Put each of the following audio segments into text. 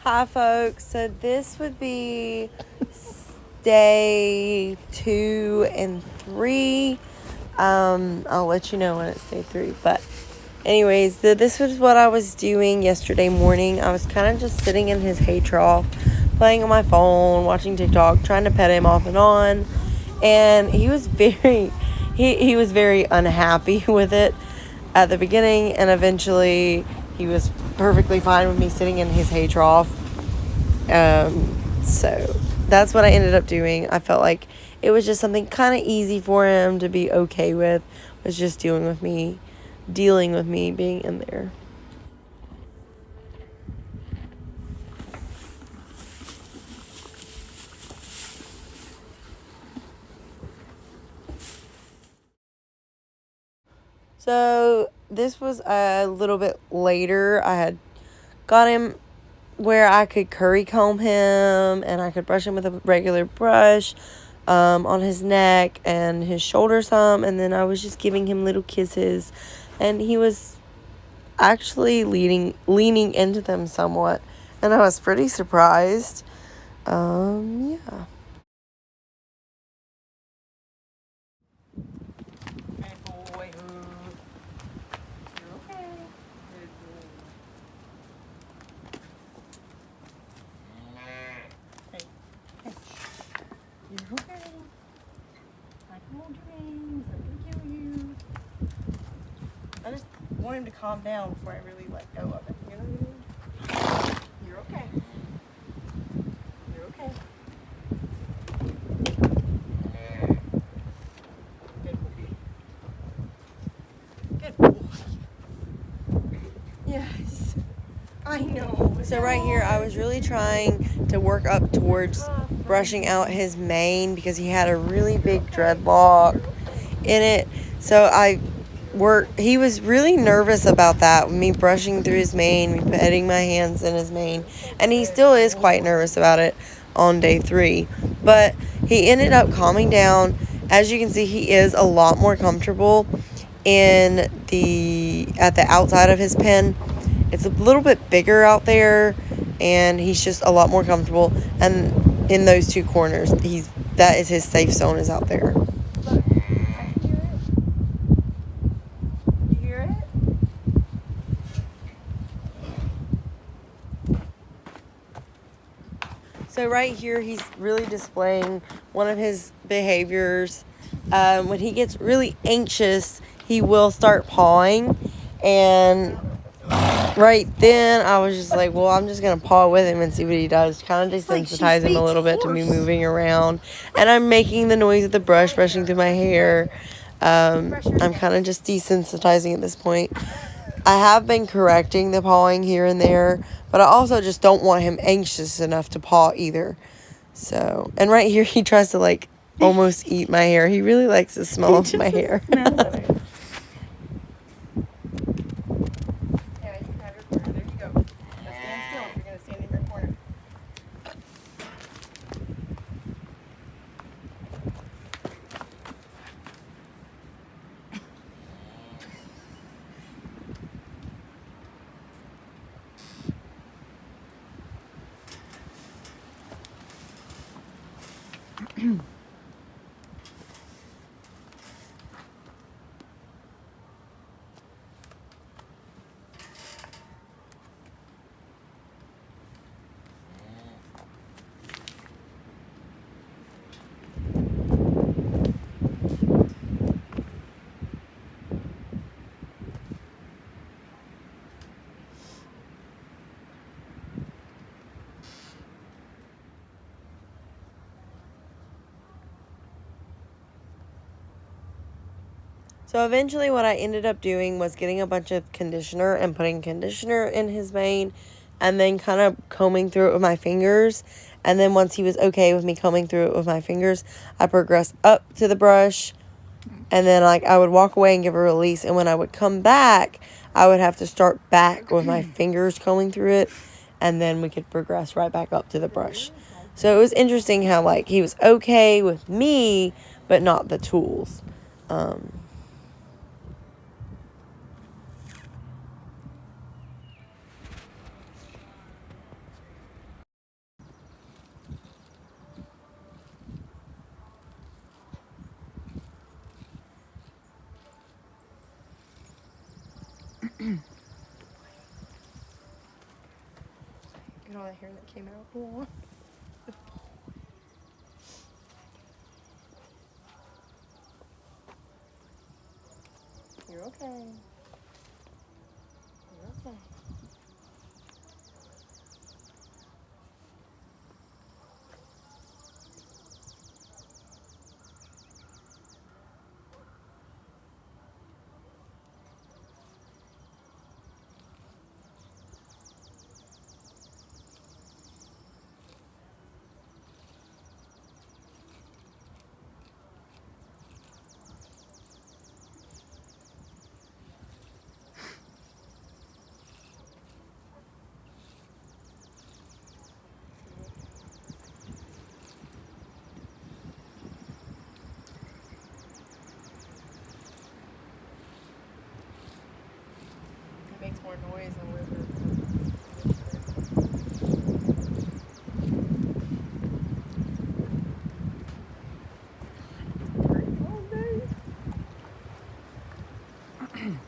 Hi, folks. So this would be day 2 and 3. I'll let you know when it's day 3. But anyways, this was what I was doing yesterday morning. I was kind of just sitting in his hay trough, playing on my phone, watching TikTok, trying to pet him off and on. And he was he was very unhappy with it at the beginning, and eventually he was perfectly fine with me sitting in his hay trough. So that's what I ended up doing. I felt like it was just something kind of easy for him to be okay with, was just dealing with me being in there. So this was a little bit later. I had got him where I could curry comb him and I could brush him with a regular brush on his neck and his shoulders some, and then I was just giving him little kisses, and he was actually leaning into them somewhat, and I was pretty surprised. Yeah. Good boy. You're okay. Good boy. Hey. Hey. You're okay. I can hold your reins. Let me kill you. I just want him to calm down before I really let go of it. You know what I mean? You're okay. You're okay. Good boy. Good boy. Yes. I know. So right here, I was really trying to work up towards brushing out his mane because he had a really big dreadlock in it. So he was really nervous about that, me brushing through his mane, me putting my hands in his mane, and he still is quite nervous about it on day 3. But he ended up calming down. As you can see, he is a lot more comfortable at the outside of his pen. It's a little bit bigger out there, and he's just a lot more comfortable. And in those 2 corners, that is his safe zone, is out there. Look, I can hear it. You hear it? So right here, he's really displaying one of his behaviors. When he gets really anxious, he will start pawing, and right then I was just like, well, I'm just gonna paw with him and see what he does. Kind of desensitize him a little bit to me moving around, and I'm making the noise of the brushing through my hair. I'm kind of just desensitizing at this point. I have been correcting the pawing here and there, but I also just don't want him anxious enough to paw either. So, and right here he tries to almost eat my hair. He really likes the smell of my hair. Smell of it. Yeah, you can have your corner. There you go. Now stand still if you're going to stand in your corner. So eventually what I ended up doing was getting a bunch of conditioner and putting conditioner in his mane, and then kind of combing through it with my fingers. And then once he was okay with me combing through it with my fingers, I progressed up to the brush, and then I would walk away and give a release. And when I would come back, I would have to start back with my fingers combing through it, and then we could progress right back up to the brush. So it was interesting how he was okay with me, but not the tools. at all that hair that came out. Oh. You're okay. You're okay. Makes more noise than river.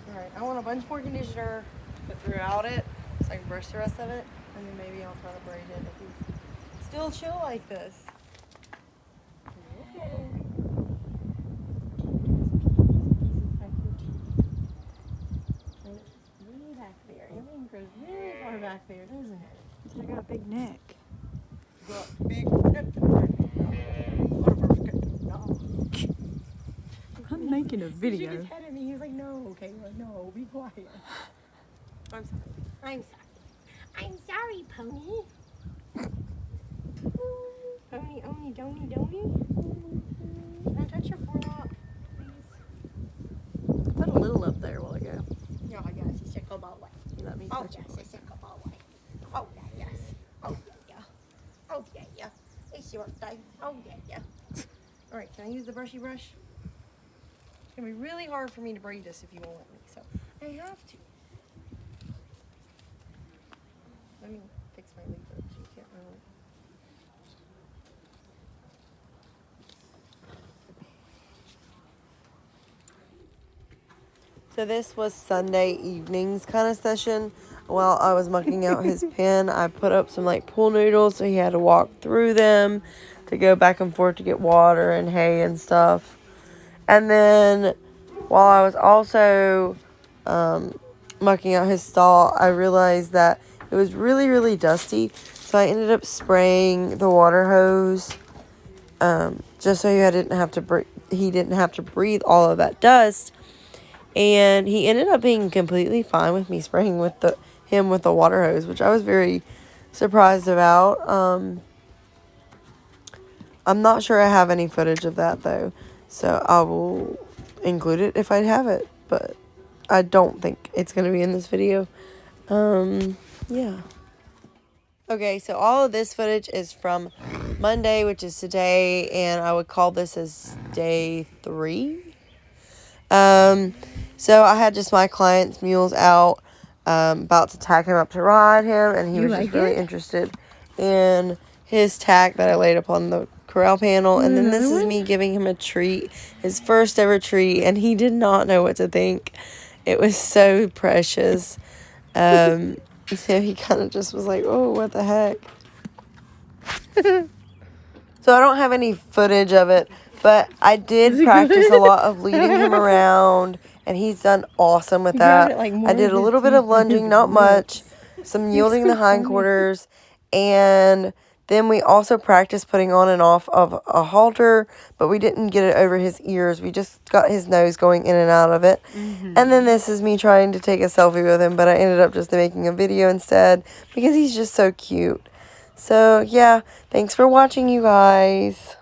Alright, I want a bunch more conditioner put throughout it so I can brush the rest of it, and then maybe I'll try to braid it if he's still chill like this. Okay. Way back there. Everything goes really far back there, doesn't it? I got a big neck. Big I'm making a He shook video. his head at me. He was like, "No, Kayla, no, be quiet." I'm sorry. I'm sorry. I'm sorry, Pony. Pony, Oni, Doni, Doni. Can I touch your forelock, please? Put a little up there while ago. Yeah, yes, it's a go away. Let me Oh, touch yes, it. it's a go away. Oh, yeah, yes. Oh, yeah, yeah. Oh, yeah, yeah. It's your birthday. Oh, yeah, yeah. All right, can I use the brushy brush? It's gonna be really hard for me to braid this if you won't let me, so I have to. Let me fix my leaf so you can't really. So this was Sunday evening's kind of session. While I was mucking out his pen, I put up some like pool noodles, so he had to walk through them to go back and forth to get water and hay and stuff. And then while I was also mucking out his stall, I realized that it was really, really dusty. So I ended up spraying the water hose just so he didn't have to breathe all of that dust. And he ended up being completely fine with me spraying with him with the water hose, which I was very surprised about. I'm not sure I have any footage of that though, so I will include it if I have it, but I don't think it's going to be in this video. Yeah. Okay, so all of this footage is from Monday, which is today, and I would call this as day 3. So I had just my client's mules out, about to tack him up to ride him, and he was just really interested in his tack that I laid up on the corral panel. And then this is me giving him a treat, his first ever treat, and he did not know what to think. It was so precious. So he kind of just was like, "Oh, what the heck?" So I don't have any footage of it, but I did practice a lot of leading him around, and he's done awesome with that. I did a little bit of lunging, not much, some yielding the hindquarters, and then we also practiced putting on and off of a halter, but we didn't get it over his ears. We just got his nose going in and out of it. And then this is me trying to take a selfie with him, but I ended up just making a video instead because he's just so cute. So, yeah, thanks for watching, you guys.